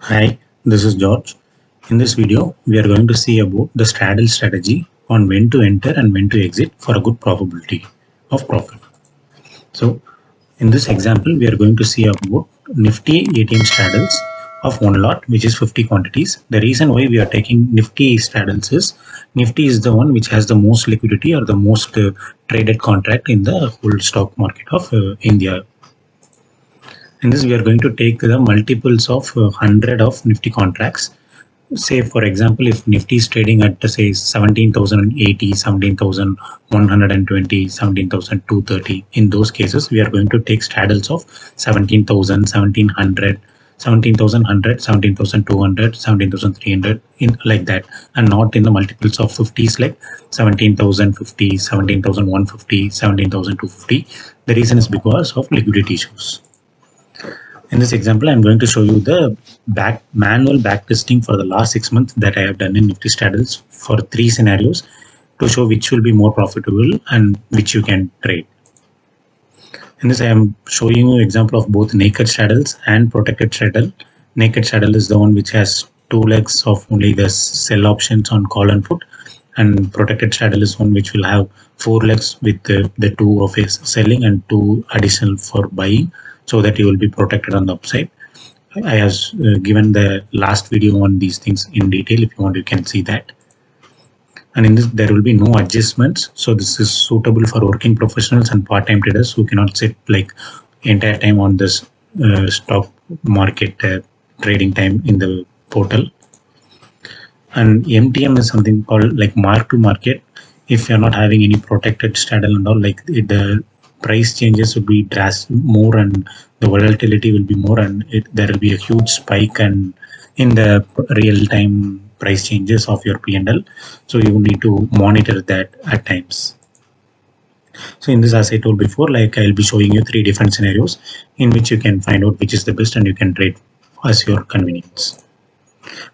Hi, this is George. In this video, we are going to see about the straddle strategy on when to enter and when to exit for a good probability of profit. So, in this example, we are going to see about Nifty ATM straddles of one lot, which is 50 quantities. The reason why we are taking Nifty straddles is Nifty is the one which has the most liquidity or the most traded contract in the whole stock market of India. In this, we are going to take the multiples of 100 of Nifty contracts. Say, for example, if Nifty is trading at, say, 17,080, 17,120, 17,230, in those cases, we are going to take straddles of 17,000, 1,700, 17,100, 17,200, 17,300, in like that, and not in the multiples of 50s like 17,050, 17,150, 17,250. The reason is because of liquidity issues. In this example, I'm going to show you the manual back testing for the last 6 months that I have done in Nifty straddles for 3 scenarios to show which will be more profitable and which you can trade. In this, I am showing you an example of both naked straddles and protected straddle. Naked straddle is the one which has 2 legs of only the sell options on call and put, and protected straddle is one which will have 4 legs with the 2 of selling and 2 additional for buying, so that you will be protected on the upside. I have given the last video on these things in detail. If you want, you can see that. And in this, there will be no adjustments. So this is suitable for working professionals and part-time traders who cannot sit like entire time on this stock market trading time in the portal. And MTM is something called like mark to market. If you're not having any protected straddle and all, like the price changes will be drastic more and the volatility will be more, and there will be a huge spike and in the real time price changes of your P&L. So you need to monitor that at times. So in this, as I told before, like I'll be showing you 3 different scenarios in which you can find out which is the best and you can trade as your convenience.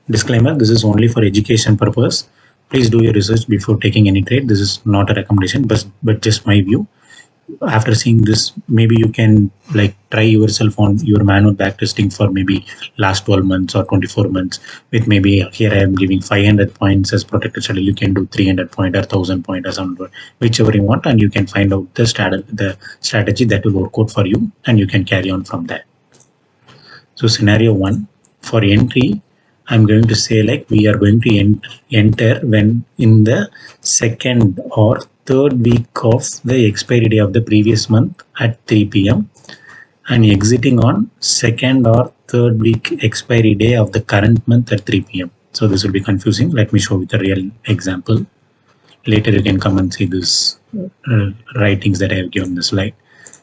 Disclaimer, this is only for education purpose. Please do your research before taking any trade. This is not a recommendation, but just my view. After seeing this, maybe you can like try yourself on your manual back testing for maybe last 12 months or 24 months with maybe here I am giving 500 points as protected strategy. You can do 300 point or 1000 point or something, whichever you want, and you can find out the strategy that will work out for you, and you can carry on from that. So scenario 1, for entry, I'm going to say like we are going to enter when in the second or third week of the expiry day of the previous month at 3 p.m. and exiting on second or third week expiry day of the current month at 3 p.m. So this will be confusing. Let me show with a real example. Later you can come and see this writings that I have given the slide.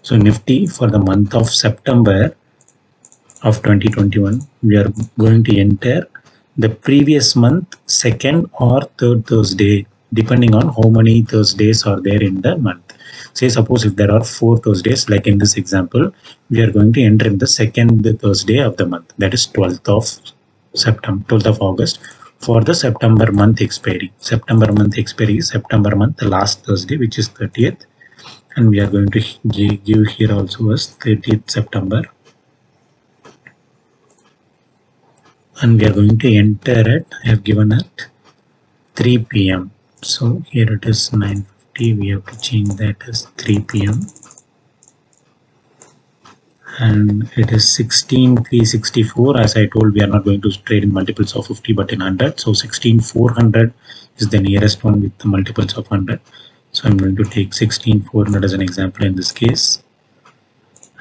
So Nifty for the month of September of 2021, we are going to enter the previous month second or third Thursday, depending on how many Thursdays are there in the month. Say suppose if there are 4 Thursdays, like in this example, we are going to enter in the second Thursday of the month, that is 12th of September, 12th of August for the September month expiry. September month expiry is September month, the last Thursday, which is 30th, and we are going to give here also as 30th September. And we are going to enter it, I have given at 3 p.m. So here it is 9:50, we have to change that as 3 p.m. and it is 16,364. As I told, we are not going to trade in multiples of 50 but in 100. So 16,400 is the nearest one with the multiples of 100. So I'm going to take 16,400 as an example. In this case,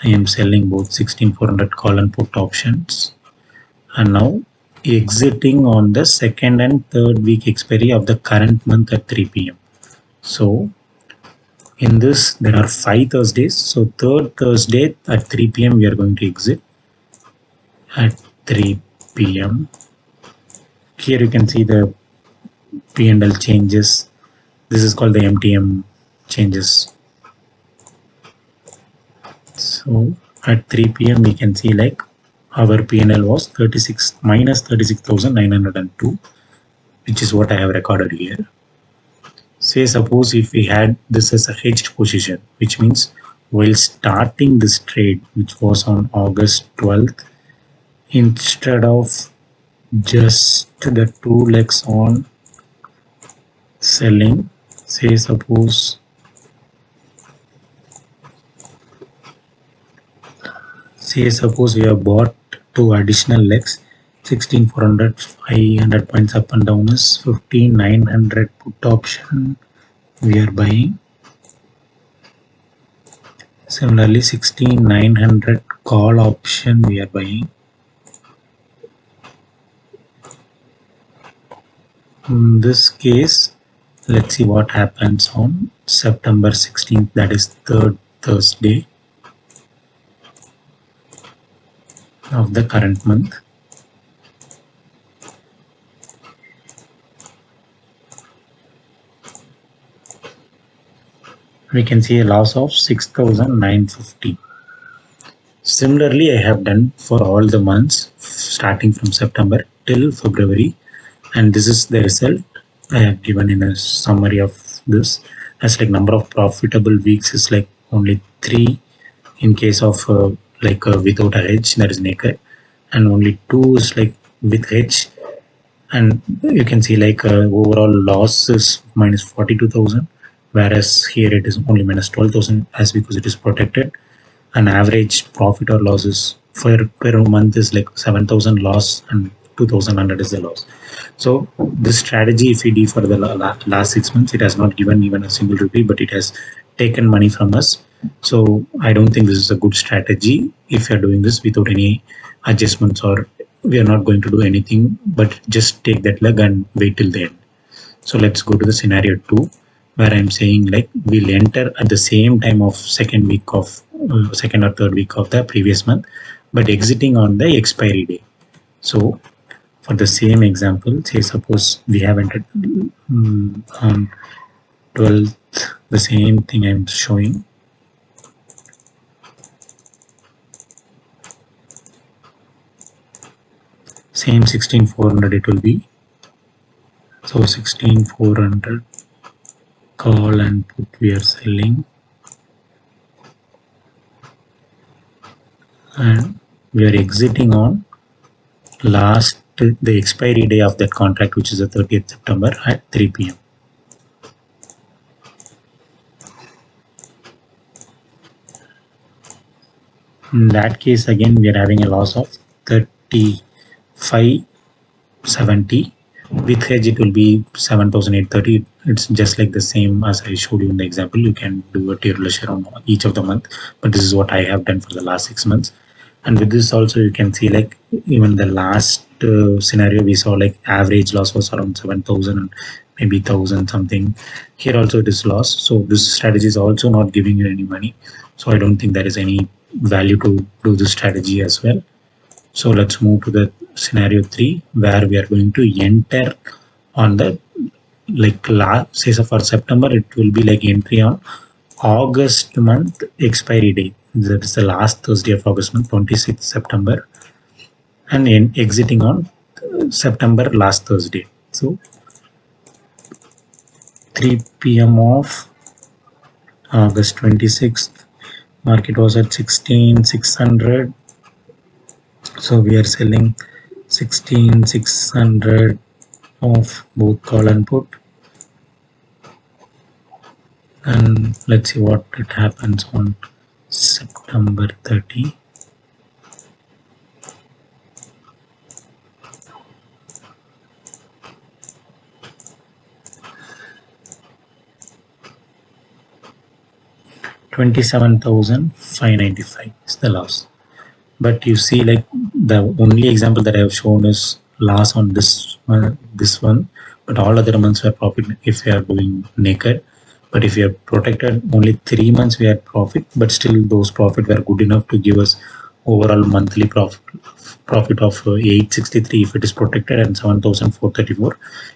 I am selling both 16,400 call and put options, and now exiting on the second and third week expiry of the current month at 3 p.m. So in this, there are 5 Thursdays. So third Thursday at 3 p.m. we are going to exit at 3 p.m. Here you can see the P&L changes. This is called the MTM changes. So at 3 p.m. we can see like our P&L was minus 36,902, which is what I have recorded here. Say suppose if we had this as a hedged position, which means while starting this trade, which was on August 12th, instead of just the two legs on selling. Say suppose we have bought two additional legs, 16,400, 500 points up and down is 15,900 put option we are buying. Similarly, 16,900 call option we are buying. In this case, let's see what happens on September 16th, that is third Thursday of the current month. We can see a loss of 6,950. Similarly, I have done for all the months starting from September till February, and this is the result I have given in a summary of this. As like number of profitable weeks is like only 3 in case of without a hedge, that is naked, and only 2 is like with hedge. And you can see overall loss is minus 42,000, whereas here it is only minus 12,000 as because it is protected. An average profit or losses for per month is like 7,000 loss and 2,100 is the loss. So this strategy, if we do for the last 6 months, it has not given even a single rupee, but it has taken money from us. So I don't think this is a good strategy if you're doing this without any adjustments, or we are not going to do anything but just take that leg and wait till the end. So let's go to the scenario 2, where I'm saying like we'll enter at the same time of second or third week of the previous month, but exiting on the expiry day. So for the same example, say suppose we have entered on 12th, the same thing I'm showing. Same 16,400 it will be. So 16,400 call and put we are selling, and we are exiting on the expiry day of that contract, which is the 30th September at 3 p.m. In that case, again, we are having a loss of 3570. With hedge, it will be 7,830. It's just like the same as I showed you in the example. You can do a tabular share on each of the month, but this is what I have done for the last 6 months. And with this also, you can see like even the last scenario we saw, like average loss was around 7,000 and maybe 1,000 something. Here also it is loss. So this strategy is also not giving you any money. So I don't think there is any value to do this strategy as well. So let's move to the scenario 3, where we are going to enter on the say so for September, it will be like entry on August month expiry day. That is the last Thursday of August month, 26th September, and exiting on September last Thursday. So 3 p.m. of August 26th, market was at 16,600. So we are selling 16,600 of both call and put, and let's see what it happens on September 30. $27,595 is the loss. But you see, like the only example that I have shown is loss on this one, but all other months were profit if we are doing naked. But if we are protected, only 3 months we had profit, but still those profit were good enough to give us overall monthly profit of 863 if it is protected, and 7,434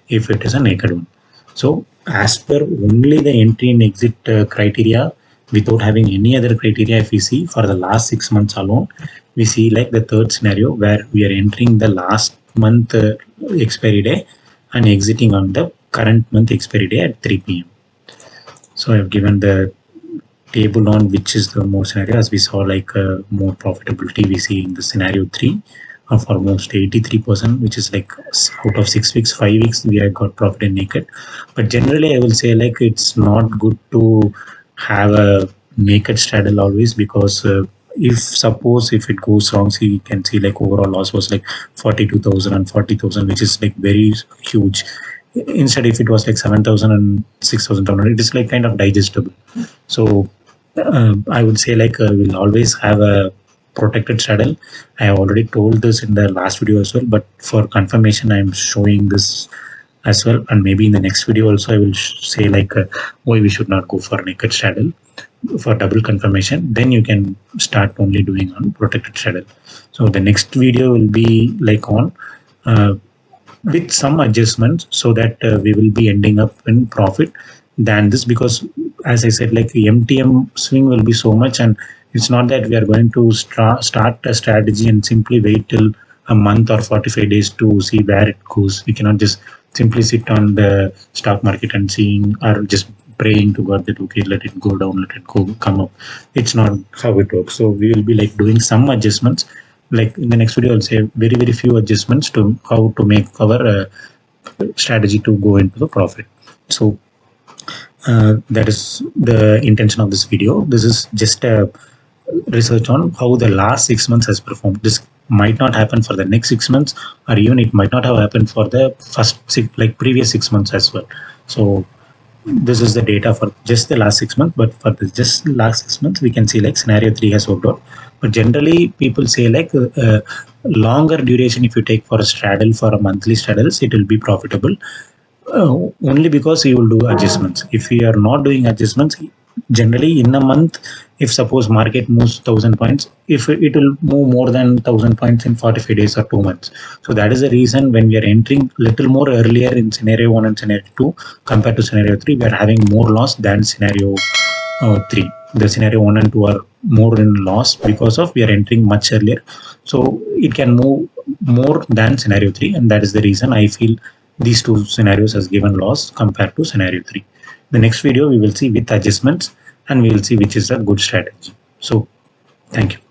if it is a naked one. So as per only the entry and exit criteria, without having any other criteria, if we see for the last 6 months alone, we see like the third scenario where we are entering the last month expiry day and exiting on the current month expiry day at 3 p.m. So I have given the table on which is the more scenario, as we saw like more profitability we see in the scenario 3 for almost 83%, which is like out of 6 weeks, 5 weeks we have got profit in naked. But generally I will say like it's not good to have a naked straddle always, because if suppose if it goes wrong, see, you can see like overall loss was like 42,000 and 40,000, which is like very huge. Instead, if it was like 7,000 and 6,200, it is like kind of digestible. So I would say like we'll always have a protected straddle. I have already told this in the last video as well, but for confirmation, I'm showing this as well. And maybe in the next video also, I will say like why we should not go for naked straddle for double confirmation. Then you can start only doing on protected straddle. So the next video will be like on with some adjustments, so that we will be ending up in profit than this, because as I said, like the MTM swing will be so much, and it's not that we are going to start a strategy and simply wait till a month or 45 days to see where it goes. We cannot just simply sit on the stock market and seeing, or just praying to God that okay, let it go down, let it go come up. It's not how it works. So we will be like doing some adjustments. Like in the next video, I'll say very few adjustments to how to make our strategy to go into the profit. So that is the intention of this video. This is just a research on how the last 6 months has performed. This might not happen for the next 6 months, or even it might not have happened for the previous 6 months as well. So this is the data for just the last 6 months, but for the just last 6 months, we can see like scenario 3 has worked out. But generally, people say like longer duration, if you take for a straddle, for a monthly straddles, it will be profitable. Only because you will do adjustments. If you are not doing adjustments, generally in a month, if suppose market moves 1,000 points, if it will move more than 1,000 points in 45 days or 2 months. So that is the reason when we are entering little more earlier in scenario 1 and scenario 2 compared to scenario 3, we are having more loss than scenario 3. The scenario 1 and 2 are more in loss because of we are entering much earlier. So it can move more than scenario 3, and that is the reason I feel these two scenarios has given loss compared to scenario 3. The next video we will see with adjustments, and we will see which is a good strategy. So thank you.